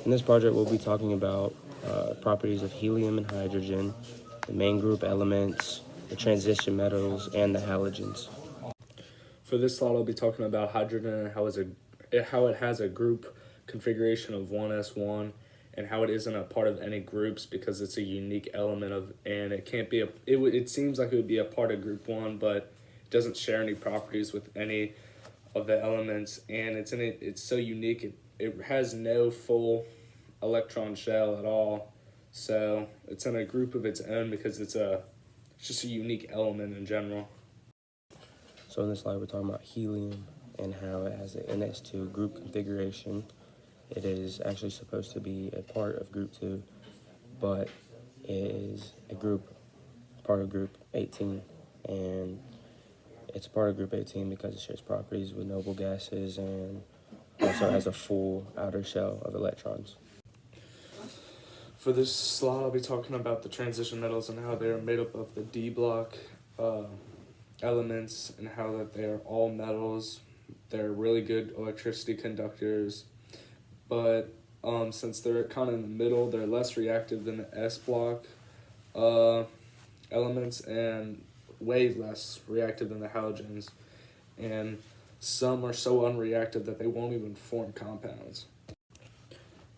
In this project, we'll be talking about properties of helium and hydrogen, the main group elements, the transition metals, and the halogens. For this slide, I'll be talking about hydrogen and how it has a group configuration of 1s1 and how it isn't a part of any groups because it's a unique element of, and it can't be it seems like it would be a part of group 1, but it doesn't share any properties with any of the elements, and it's so unique. It has no full electron shell at all, so it's in a group of its own because it's just a unique element in general. So in this slide, we're talking about helium and how it has an NS2 group configuration. It is actually supposed to be a part of group 2, but it is part of group 18, and it's a part of group 18 because it shares properties with noble gases and also has a full outer shell of electrons. For this slide, I'll be talking about the transition metals and how they're made up of the D block elements and how that they are all metals. They're really good electricity conductors, but since they're kind of in the middle, they're less reactive than the S block elements and way less reactive than the halogens. And some are so unreactive that they won't even form compounds.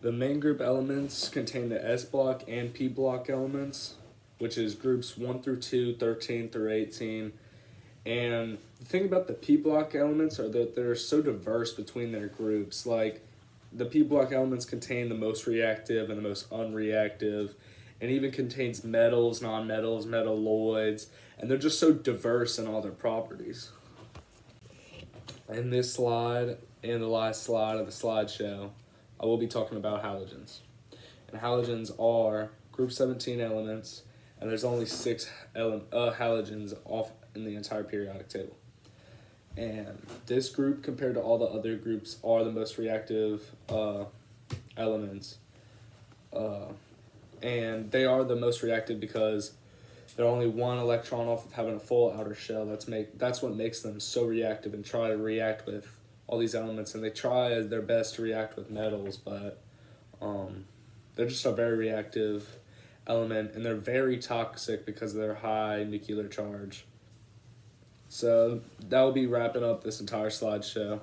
The main group elements contain the S block and P block elements, which is groups 1 through 2, 13 through 18. And the thing about the P block elements are that they're so diverse between their groups. Like, the P block elements contain the most reactive and the most unreactive, and even contains metals, nonmetals, metalloids, and they're just so diverse in all their properties. In this slide and the last slide of the slideshow, I will be talking about halogens. And halogens are group 17 elements, and there's only 6 halogens off in the entire periodic table. And this group, compared to all the other groups, are the most reactive elements. And they are the most reactive because they're only one electron off of having a full outer shell. That's what makes them so reactive and try to react with all these elements. And they try their best to react with metals, but they're just a very reactive element, and they're very toxic because of their high nuclear charge. So that will be wrapping up this entire slideshow.